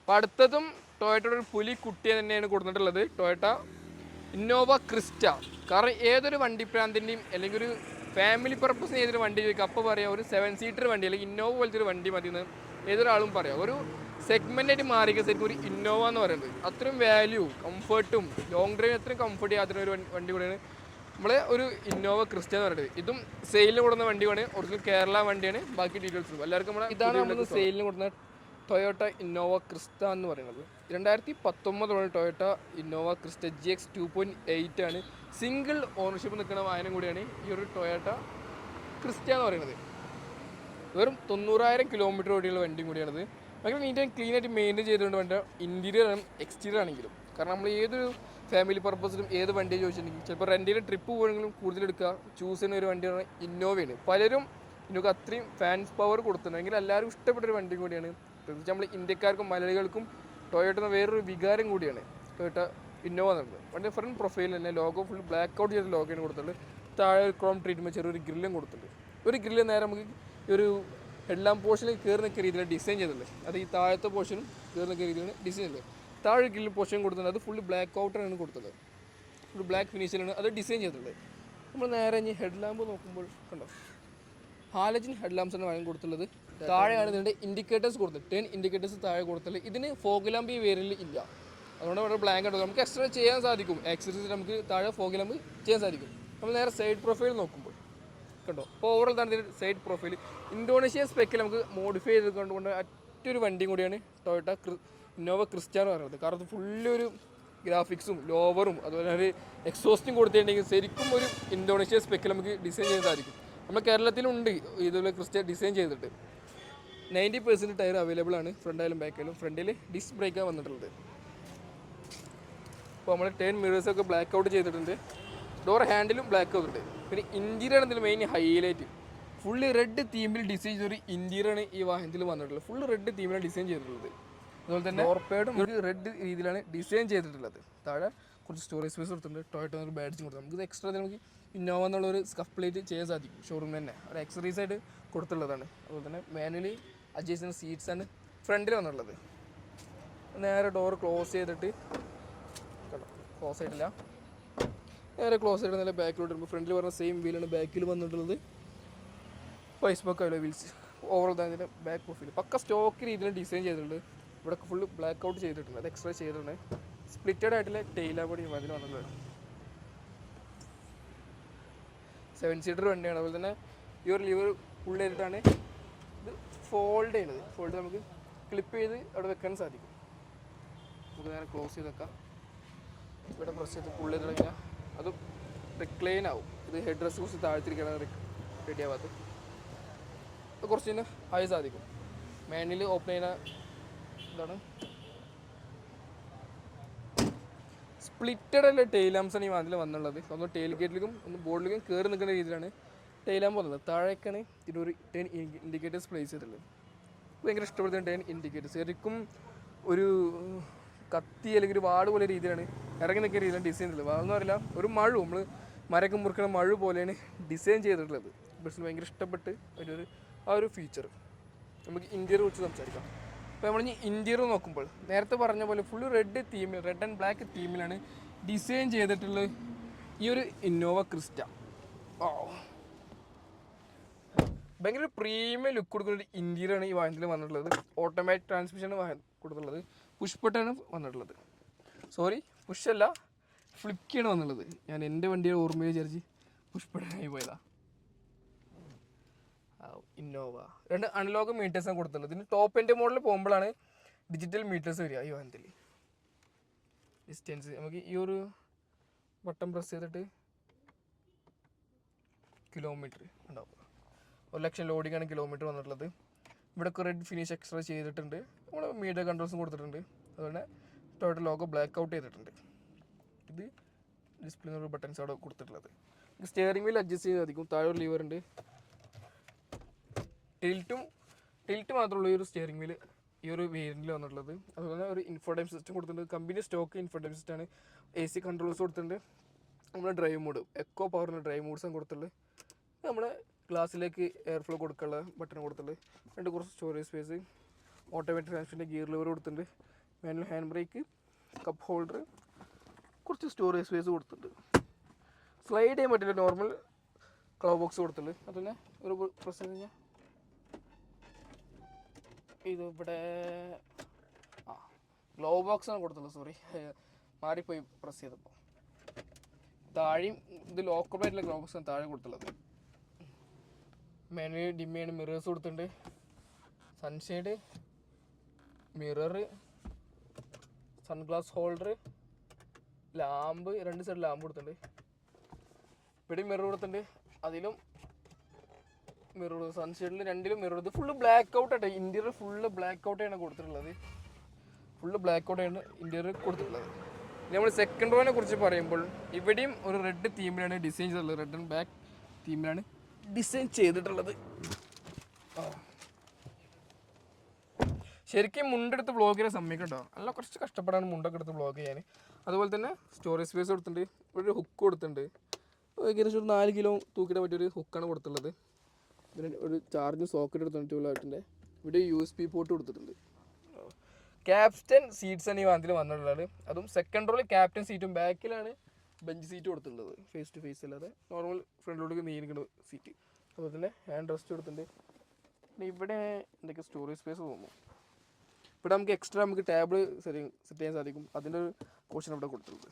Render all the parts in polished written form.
അപ്പോൾ അടുത്തതും ടൊയോട്ടയുടെ ഒരു പുലി കുട്ടിയെ തന്നെയാണ് കൊടുത്തിട്ടുള്ളത്, ടൊയോട്ട ഇന്നോവ ക്രിസ്റ്റ. കാരണം ഏതൊരു വണ്ടി പ്രാന്തിൻ്റെയും അല്ലെങ്കിൽ ഒരു ഫാമിലി പർപ്പസിന് ഏതൊരു വണ്ടി ചോദിക്കുക അപ്പോൾ പറയാം ഒരു 7 സീറ്റർ വണ്ടി അല്ലെങ്കിൽ ഇന്നോവ പോലത്തെ ഒരു വണ്ടി മതി എന്ന് ഏതൊരാളും പറയാം. ഒരു സെഗ്മെൻ്റായിട്ട് മാറിയ ശരിക്കും ഒരു ഇന്നോവ എന്ന് പറയുന്നത് അത്രയും വാല്യൂ കംഫർട്ടും ലോങ് ഡ്രൈവ് അത്രയും കംഫർട്ട് ചെയ്യാത്ത ഒരു വണ്ടി കൂടെയാണ് നമ്മളെ ഒരു ഇന്നോവ ക്രിസ്റ്റ എന്ന് പറയുന്നത്. ഇതും സെയിലിന് കൊടുക്കുന്ന വണ്ടിയാണ്, ഒറിജിനൽ കേരള വണ്ടിയാണ്. ബാക്കി ഡീറ്റെയിൽസ് എല്ലാവർക്കും നമ്മളെ ഇതാണ് നമ്മൾ സെയിലിന് കൊടുക്കുന്ന ടൊയോട്ട ഇന്നോവ ക്രിസ്റ്റ എന്ന് പറയുന്നത്. 2019 ടൊയോട്ട ഇന്നോവ ക്രിസ്റ്റ GX 2.8 ആണ്. സിംഗിൾ ഓണർഷിപ്പ് നിൽക്കുന്ന വാഹനം കൂടിയാണ് ഈ ഒരു ടൊയോട്ട ക്രിസ്റ്റ എന്ന് പറയുന്നത്. വെറും 90,000 കിലോമീറ്റർ ഓടിയുള്ള വണ്ടിയും കൂടിയാണത്. ഭയങ്കര നീറ്റ് ആൻഡ് ക്ലീൻ ആയിട്ട് മെയിൻറ്റെയിൻ ചെയ്തുകൊണ്ട് വേണ്ട ഇൻറ്റീരിയർ ആണെങ്കിലും എക്സ്റ്റീരിയർ ആണെങ്കിലും. കാരണം നമ്മൾ ഏതൊരു ഫാമിലി പർപ്പസിലും ഏത് വണ്ടി ചോദിച്ചിട്ടുണ്ടെങ്കിൽ ചിലപ്പോൾ റെൻറ്റിന് ട്രിപ്പ് പോകണമെങ്കിലും കൂടുതലെടുക്കുക ചൂസ് ചെയ്യുന്ന ഒരു വണ്ടിയാണ് ഇന്നോവയാണ്. പലരും ഇന്നോവ അത്രയും ഫാൻസ് പവർ കൊടുത്തിട്ടുണ്ടെങ്കിൽ എല്ലാവരും ഇഷ്ടപ്പെട്ടൊരു വണ്ടി കൂടിയാണ്. പ്രത്യേകിച്ച് നമ്മൾ ഇന്ത്യക്കാർക്കും മലയാളികൾക്കും ടൊയോട്ട എന്ന വേറൊരു വികാരം കൂടിയാണ് ടൊയോട്ട ഇന്നോവ എന്നുള്ളത്. വണ്ടി ഫ്രണ്ട് പ്രൊഫൈൽ തന്നെ ലോഗോ ഫുൾ ബ്ലാക്ക് ഔട്ട് ചെയ്ത ലോഗോയാണ് കൊടുത്തിട്ടുണ്ട്. താഴെ ക്രോം ട്രീറ്റ്മെൻറ്റ് ചെറിയൊരു ഗ്രില്ലും കൊടുത്തിട്ടുണ്ട്. ഒരു ഗ്രില്ല് നേരെ നമുക്ക് ഒരു ഹെഡ്ലാം പോർഷനിൽ കയറി നിൽക്കുന്ന രീതിയിലാണ് ഡിസൈൻ ചെയ്തിട്ടുള്ളത്. അത് ഈ താഴത്തെ പോർഷനും കയറി നിൽക്കുന്ന രീതിയിലാണ് ഡിസൈൻ ചെയ്തത്. താഴെ ഗ്രില്ല് പോർഷൻ കൊടുത്തിട്ടുണ്ട്, അത് ഫുള്ള് ബ്ലാക്ക് ഔട്ടാണ് കൊടുത്തത്. ഫുൾ ബ്ലാക്ക് ഫിനിഷിലാണ് അത് ഡിസൈൻ ചെയ്തിട്ടുള്ളത്. നമ്മൾ നേരെ ഇനി ഹെഡ് ലാമ്പ് നോക്കുമ്പോൾ കണ്ടോ ഹാലജിൻ ഹെഡ് ലാംപ്സാണ് വാങ്ങി കൊടുത്തുള്ളത്. താഴെയാണ് ഇതിൻ്റെ ഇൻഡിക്കേറ്റേഴ്സ് കൊടുത്തത്, 10 ഇൻഡിക്കേറ്റേഴ്സ് താഴെ കൊടുത്തുള്ളത്. ഇതിന് ഫോഗ് ലാമ്പ് ഈ വേരിയലിൽ ഇല്ല, അതുകൊണ്ട് ഇവിടെ ബ്ലാങ്ക് ആയിട്ട് നമുക്ക് എക്സ്ട്രാ ചെയ്യാൻ സാധിക്കും. ആക്സസറീസ് നമുക്ക് താഴെ ഫോഗ് ലാമ്പ് ചെയ്യാൻ സാധിക്കും. നമ്മൾ നേരെ സൈഡ് പ്രൊഫൈൽ നോക്കുമ്പോൾ കണ്ടോ അപ്പോൾ ഓവറോൾ തന്നെ ഇതിൻ്റെ സൈഡ് പ്രൊഫൈൽ ഇന്തോനേഷ്യ സ്പെക്കിൽ നമുക്ക് മോഡിഫൈ ചെയ്തുകൊണ്ട് മറ്റൊരു വണ്ടിയും കൂടിയാണ് ടൊയോട്ട ഇന്നോവ ക്രിസ്റ്റ എന്ന് പറയുന്നത്. കാരണം ഇത് ഫുള്ളൊരു ഗ്രാഫിക്സും ലോവറും അതുപോലെ ഒരു എക്സോസ്റ്റും കൊടുത്തിട്ടുണ്ടെങ്കിൽ ശരിക്കും ഒരു ഇന്തോനേഷ്യ സ്പെക്കിൽ നമുക്ക് ഡിസൈൻ ചെയ്യാൻ സാധിക്കും. നമ്മുടെ കേരളത്തിലുണ്ട് ഇതുപോലെ ക്രിസ്റ്റ ഡിസൈൻ ചെയ്തിട്ട്. 90% ടയർ അവൈലബിൾ ആണ്, ഫ്രണ്ടായാലും ബാക്കായാലും. ഫ്രണ്ടിൽ ഡിസ്ക് ബ്രേക്കാണ് വന്നിട്ടുള്ളത്. അപ്പോൾ നമ്മൾ 10 മിറേഴ്സൊക്കെ ബ്ലാക്ക് ഔട്ട് ചെയ്തിട്ടുണ്ട്. ഡോർ ഹാൻഡിലും ബ്ലാക്ക് ഔട്ടുണ്ട്. പിന്നെ ഇൻറ്റീരിയർ ഇതിൽ മെയിൻ ഹൈലൈറ്റ് ഫുള്ള് റെഡ് തീമിൽ ഡിസൈൻ ചെയ്തൊരു ഇൻറ്റീരിയറാണ് ഈ വാഹനത്തിൽ വന്നിട്ടുള്ളത്. ഫുള്ള് റെഡ് തീമിലാണ് ഡിസൈൻ ചെയ്തിട്ടുള്ളത്. അതുപോലെ തന്നെ ഡോർപേഡും ഒരു റെഡ് രീതിയിലാണ് ഡിസൈൻ ചെയ്തിട്ടുള്ളത്. താഴെ കുറച്ച് സ്റ്റോറേജ് സ്പേസ് കൊടുത്തിട്ടുണ്ട്. ടൊയോട്ട എന്നൊരു ബാഡ്ജും കൊടുത്തു. നമുക്ക് എക്സ്ട്രാ നമുക്ക് ഇന്നോവ എന്നുള്ളൊരു സ്കഫ് പ്ലേറ്റ് ചെയ്യാൻ സാധിക്കും. ഷോറൂമിൽ തന്നെ ഒരു എക്സസറീസ് ആയിട്ട് കൊടുത്തുള്ളതാണ്. അതുപോലെ തന്നെ മാനുവലി അഡ്ജസ്റ്റ് സീറ്റ്സ് ആണ് ഫ്രണ്ടിൽ വന്നിട്ടുള്ളത്. നേരെ ഡോർ ക്ലോസ് ചെയ്തിട്ട് ക്ലോസ് ആയിട്ടില്ല, നേരെ ക്ലോസ് ആയിട്ട് നല്ല ബാക്കിലോട്ട് വരുമ്പോൾ ഫ്രണ്ടിൽ പറഞ്ഞ സെയിം വീലാണ് ബാക്കിൽ വന്നിട്ടുള്ളത്. വൈസ് ബോക്ക് ആയാലും വീൽസ് ഓവറോൾ തന്നെ ബാക്ക് പ്രൊഫൈൽ പക്ക സ്റ്റോക്ക് രീതിയിൽ ഡിസൈൻ ചെയ്തിട്ടുണ്ട്. ഇവിടെ ഫുള്ള് ബ്ലാക്ക് ഔട്ട് ചെയ്തിട്ടുണ്ട്, അത് എക്സ്ട്രാ ചെയ്തിട്ടുണ്ട്. സ്പ്ലിറ്റഡ് ആയിട്ടുള്ള ടെയിലാ കൂടി അതിൽ വന്നിട്ടുള്ളത്. 7 സീറ്റർ വണ്ടിയാണ്. അതുപോലെ തന്നെ ഈ ഒരു ലിവർ ഫുൾ ചെയ്തിട്ടാണ് ഇത് ഫോൾഡ് ചെയ്യുന്നത്. ഫോൾഡ് നമുക്ക് ക്ലിപ്പ് ചെയ്ത് അവിടെ വെക്കാൻ സാധിക്കും. നമുക്ക് നേരെ ക്ലോസ് ചെയ്ത് വെക്കാം. ഇവിടെ പ്രസ് ചെയ്ത് ഫുൾ ചെയ്ത് കഴിഞ്ഞാൽ അത് റിക്ലൈൻ ആവും. ഇത് ഹെഡ് റെസ്റ്റ് കുറച്ച് താഴ്ത്തിരിക്കുകയാണ് റെഡി ആവാത്തത്. അത് കുറച്ച് തന്നെ ആയി സാധിക്കും. മാനുവലി ഓപ്പൺ ചെയ്യുന്ന ഇതാണ്. സ്പ്ലിറ്റഡ് അല്ല ടെയിൽ ലാംപ്സാണ് ഈ വാതിൽ വന്നുള്ളത്. ഒന്ന് ടെയിൽ ഗേറ്റിലേക്കും ഒന്ന് ബോർഡിലേക്കും കയറി നിൽക്കുന്ന രീതിയിലാണ് ടെയിൽ ലാമ്പ് വന്നത്. താഴേക്കാണ് ഇതൊരു 10 ഇൻഡിക്കേറ്റേഴ്സ് പ്ലേസ് ചെയ്തിട്ടുള്ളത്. ഭയങ്കര ഇഷ്ടപ്പെടുന്ന 10 ഇൻഡിക്കേറ്റേഴ്സ് ശരിക്കും ഒരു കത്തി അല്ലെങ്കിൽ ഒരു വാട് പോലെ രീതിയിലാണ് ഇറങ്ങി നിൽക്കുന്ന രീതിയിലാണ് ഡിസൈൻ ചെയ്തിട്ടുള്ളത്. വാടെന്ന് പറയില്ല, ഒരു മഴ നമ്മൾ മരക്കം മുറിക്കുന്ന മഴ പോലെയാണ് ഡിസൈൻ ചെയ്തിട്ടുള്ളത്. ബസ്സിന് ഭയങ്കര ഇഷ്ടപ്പെട്ട് ആ ഒരു ഫീച്ചർ. നമുക്ക് ഇൻറ്റീരിയർ കുറിച്ച് സംസാരിക്കാം. അപ്പോൾ നമ്മൾ ഇനി ഇൻറ്റീരിയർ നോക്കുമ്പോൾ നേരത്തെ പറഞ്ഞ പോലെ ഫുള്ള് റെഡ് തീമിൽ, റെഡ് ആൻഡ് ബ്ലാക്ക് തീമിലാണ് ഡിസൈൻ ചെയ്തിട്ടുള്ളത് ഈ ഒരു ഇന്നോവ ക്രിസ്റ്റ. ഭയങ്കര പ്രീമിയം ലുക്ക് കൊടുക്കുന്ന ഒരു ഇൻറ്റീരിയറാണ് ഈ വാഹനത്തിൽ വന്നിട്ടുള്ളത്. ഓട്ടോമാറ്റിക് ട്രാൻസ്മിഷനാണ് വാഹനം കൊടുത്തിട്ടുള്ളത്. പുഷ് ബട്ടനാണ് വന്നിട്ടുള്ളത്. സോറി, പുഷല്ല, ഫ്ലിക്കാണ് വന്നിട്ടുള്ളത്. ഞാൻ എൻ്റെ വണ്ടിയുടെ ഓർമ്മയിൽ വിചാരിച്ച് പുഷ് ബട്ടനായി പോയതാണ്. ഇന്നോവ 2 അനലോഗ് മീറ്റേഴ്സാണ് കൊടുത്തിട്ടുള്ളത്. ഇതിന് ടോപ്പ് എൻ്റെ മോഡലിൽ പോകുമ്പോഴാണ് ഡിജിറ്റൽ മീറ്റേഴ്സ് വരിക. ഈ വാഹനത്തിൽ ഡിസ്റ്റൻസ് നമുക്ക് ഈ ഒരു ബട്ടൺ പ്രസ് ചെയ്തിട്ട് കിലോമീറ്റർ ഉണ്ടാവും. 1,00,000 ലോഡിങ്ങാണ് കിലോമീറ്റർ വന്നിട്ടുള്ളത്. ഇവിടെയൊക്കെ റെഡ് ഫിനിഷ് എക്സ്ട്രാ ചെയ്തിട്ടുണ്ട്. നമ്മൾ മീഡിയ കൺട്രോൾസും കൊടുത്തിട്ടുണ്ട്. അതുപോലെ ടോട്ടൽ ലോഗോ ബ്ലാക്ക് ഔട്ട് ചെയ്തിട്ടുണ്ട്. ഇത് ഡിസ്പ്ലേ ഒരു ബട്ടൺസ് അവിടെ കൊടുത്തിട്ടുള്ളത്. സ്റ്റിയറിംഗ് വീൽ അഡ്ജസ്റ്റ് ചെയ്ത് സാധിക്കും. താഴെ ഒരു ലീവർ ഉണ്ട്. ടിൽറ്റ് മാത്രമുള്ള ഈ ഒരു സ്റ്റിയറിംഗ് വീൽ ഈ ഒരു വേരിയൻറ്റിൽ വന്നിട്ടുള്ളത്. അതുപോലെ ഒരു ഇൻഫോടൈം സിസ്റ്റം കൊടുത്തിട്ടുണ്ട്. കമ്പനി സ്റ്റോക്ക് ഇൻഫോടൈം സിസ്റ്റമാണ്. AC കൺട്രോൾസ് കൊടുത്തിട്ടുണ്ട്. നമ്മുടെ ഡ്രൈവ് മോഡ് എക്കോ പവറിൻ്റെ ഡ്രൈവ് മോഡ്സാണ് കൊടുത്തിട്ടുള്ളത്. നമ്മുടെ ഗ്ലാസ്സിലേക്ക് എയർ ഫ്ലോ കൊടുക്കാനുള്ള ബട്ടൺ കൊടുത്തിട്ടുള്ളത്. കുറച്ച് സ്റ്റോറേജ് സ്പേസ്. ഓട്ടോമാറ്റിക് ട്രാൻസ്മിഷൻ്റെ ഗിയർ ലിവർ കൊടുത്തിട്ടുണ്ട്, manual hand brake, cup holder, കുറച്ച് സ്റ്റോറേജ് സ്പേസ് കൊടുത്തിട്ടുണ്ട്. സ്ലൈഡ് ചെയ്യാൻ പറ്റില്ല, നോർമൽ ക്ലൗ ബോക്സ് കൊടുത്തിട്ടുണ്ട്. അതുതന്നെ ഒരു പ്രസ് ചെയ്ത് കഴിഞ്ഞാൽ ഇതിവിടെ ഗ്ലോ ബോക്സാണ് കൊടുത്തുള്ളത്, സോറി മാറിപ്പോയി പ്രസ് ചെയ്തപ്പോൾ. താഴെയും ഇത് ലോക്കബിളായിട്ടുള്ള ഗ്ലോ ബോക്സാണ് താഴെ കൊടുത്തുള്ളത്. മാനുവൽ ഡിമ്മയാണ്, മിറേഴ്സ് കൊടുത്തിട്ടുണ്ട്, sunshade, mirror, sunglass holder, lamp, 2 side lamp കൊടുത്തിട്ടുണ്ട്. ഇവിടെ മിറർ കൊടുത്തിട്ടുണ്ട്, അതിലും മിറർ, സൺഷെയ്ഡിൽ 2ലും മിറർ. ഇത് ഫുള്ള് ബ്ലാക്ക് ഔട്ട് ആട്ടെ, ഇൻറ്റീരിയർ ഫുള്ള് ബ്ലാക്ക് ഔട്ടാണ് കൊടുത്തിട്ടുള്ളത്. ഫുള്ള് ബ്ലാക്ക് ഔട്ടാണ് ഇൻറ്റീരിയർ കൊടുത്തിട്ടുള്ളത്. നമ്മൾ സെക്കൻഡ് റോനെ കുറിച്ച് പറയുമ്പോൾ ഇവിടെയും ഒരു റെഡ് തീമിലാണ് ഡിസൈൻ ചെയ്തിട്ടുള്ളത്. റെഡ് ആൻഡ് ബ്ലാക്ക് തീമിലാണ് ഡിസൈൻ ചെയ്തിട്ടുള്ളത്. ശരിക്കും മുണ്ടെടുത്ത് വ്ളോഗ് ചെയ്യാൻ സമ്മതിക്കട്ടോ, നല്ല കുറച്ച് കഷ്ടപ്പെടാണ് മുണ്ടൊക്കെ എടുത്ത് വ്ളോഗ് ചെയ്യാൻ. അതുപോലെ തന്നെ സ്റ്റോറേജ് സ്പേസ് കൊടുത്തിട്ടുണ്ട്, ഒരു ഹുക്ക് കൊടുത്തിട്ടുണ്ട്, ഏകദേശം ഒരു 4 കിലോ തൂക്കിയിടാൻ പറ്റിയൊരു ഹുക്കാണ് കൊടുത്തിട്ടുള്ളത്. പിന്നെ ഒരു ചാർജിങ് സോക്കറ്റ് എടുത്തിട്ടുണ്ട് 12 വാട്ടിൻ്റെ. ഇവിടെ USB പോർട്ട് കൊടുത്തിട്ടുണ്ട്. ക്യാപ്റ്റൻ സീറ്റ്സ് ആണ് ഈ വാഹനത്തിൽ വന്നിട്ടുള്ളത്. അതും സെക്കൻഡ് റോയിൽ ക്യാപ്റ്റൻ സീറ്റും ബാക്കിലാണ് ബെഞ്ച് സീറ്റ് കൊടുത്തിട്ടുള്ളത്, ഫേസ് ടു ഫേസ് അല്ലാതെ നോർമൽ ഫ്രണ്ടിലോട്ട് നീങ്ങിക്കുന്ന സീറ്റ്. അതുപോലെ തന്നെ ഹാൻഡ് റെസ്റ്റ് കൊടുത്തിട്ടുണ്ട്. പിന്നെ ഇവിടെ എന്തൊക്കെ സ്റ്റോറേജ് സ്പേസ് തോന്നുന്നു. ഇവിടെ നമുക്ക് എക്സ്ട്രാ നമുക്ക് ടേബിൾ സെറ്റ് ചെയ്യാൻ സാധിക്കും, അതിൻ്റെ ഒരു പോർഷൻ ഇവിടെ കൊടുത്തിട്ടുണ്ട്.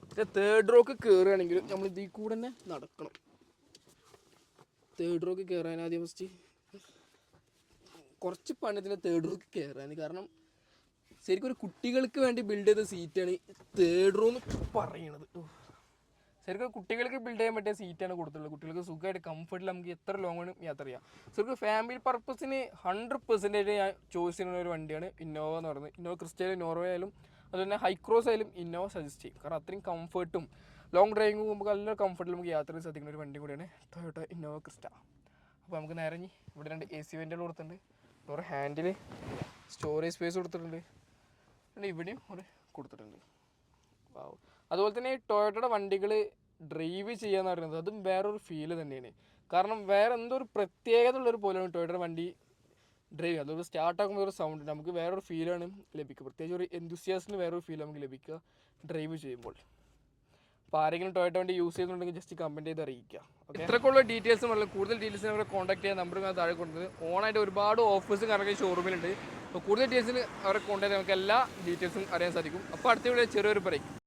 പിന്നെ തേർഡ് റോക്ക് കയറുകയാണെങ്കിൽ നമ്മൾ ഇതിൽ കൂടെ തന്നെ നടക്കണം. തേർഡ് റോക്ക് കയറാൻ ആദ്യം ഫസ്റ്റ് കുറച്ച് പണിയത്തിൻ്റെ തേർഡ് റോക്ക് കയറാൻ. കാരണം ശരിക്കും ഒരു കുട്ടികൾക്ക് വേണ്ടി ബിൽഡ് ചെയ്ത സീറ്റാണ് തേർഡ് റോ എന്ന് പറയണത്. ശരിക്കും കുട്ടികൾക്ക് ബിൽഡ് ചെയ്യാൻ പറ്റിയ സീറ്റാണ് കൊടുത്തിട്ടുള്ളത്. കുട്ടികൾക്ക് സുഖമായിട്ട് കംഫർട്ടിൽ നമുക്ക് എത്ര ലോങ് വേണം യാത്ര ചെയ്യാം. ശരിക്കും ഫാമിലി പർപ്പസിന് 100% ഞാൻ ചോയ്സ് ചെയ്യുന്ന ഒരു വണ്ടിയാണ് ഇന്നോവ എന്ന് പറയുന്നത്. ഇന്നോവ ക്രിസ്റ്റ ആയാലും നോർവേ ആയാലും അതുപോലെ ഹൈക്രോസ് ആയാലും ഇന്നോവ സജസ്റ്റ് ചെയ്യും. കാരണം അത്രയും കംഫർട്ടും ലോങ് ഡ്രൈവിംഗ് പോകുമ്പോൾ നല്ല കംഫർട്ടിൽ നമുക്ക് യാത്ര ചെയ്യാൻ സാധിക്കുന്ന ഒരു വണ്ടി കൂടിയാണ് ടൊയോട്ട ഇന്നോവ ക്രിസ്റ്റ. അപ്പോൾ നമുക്ക് നേരെ ഇവിടെ 2 AC വെൻറ്റുകൾ കൊടുത്തിട്ടുണ്ട്, ഒരു ഹാൻഡിൽ, സ്റ്റോറേജ് സ്പേസ് കൊടുത്തിട്ടുണ്ട്, പിന്നെ ഇവിടെയും ഒരു കൊടുത്തിട്ടുണ്ട്. അതുപോലെ തന്നെ ടൊയോട്ടയുടെ വണ്ടികൾ ഡ്രൈവ് ചെയ്യാന്ന് പറയുന്നത് അതും വേറൊരു ഫീല് തന്നെയാണ്. കാരണം വേറെ എന്തോ ഒരു പ്രത്യേകത ഉള്ളൊരു പോലെയാണ് ടൊയോട്ടയുടെ വണ്ടി ഡ്രൈവ് ചെയ്യുക. അതൊരു സ്റ്റാർട്ടാക്കുമ്പോൾ ഒരു സൗണ്ട് നമുക്ക് വേറൊരു ഫീലാണ് ലഭിക്കുക. പ്രത്യേകിച്ച് ഒരു എന്തൂസിയാസ്റ്റിന് വേറൊരു ഫീൽ നമുക്ക് ലഭിക്കുക ഡ്രൈവ് ചെയ്യുമ്പോൾ. അപ്പോൾ ആരെങ്കിലും ടൊയോട്ട വണ്ടി യൂസ് ചെയ്യുന്നുണ്ടെങ്കിൽ ജസ്റ്റ് കമൻറ്റ് ചെയ്ത് അറിയിക്കുക. ഓക്കെ, ഇത്രക്കുള്ള ഡീറ്റെയിൽസും വളരെ കൂടുതൽ ഡീറ്റെയിൽസിന് അവരെ കോൺടാക്ട് ചെയ്യാൻ നമ്പർ ഞാൻ താഴെ കൊടുത്തത്. ഓണായിട്ട് ഒരുപാട് ഓഫേഴ്സും കാര്യങ്ങൾ ഷോറൂമിലുണ്ട്. അപ്പോൾ കൂടുതൽ ഡീറ്റെയിൽസിന് അവരെ കോൺടാക്ട് നമുക്ക് എല്ലാ ഡീറ്റെയിൽസും അറിയാൻ സാധിക്കും. അപ്പോൾ അടുത്ത വീഡിയോ ചെറിയൊരു ബ്രേക്ക്.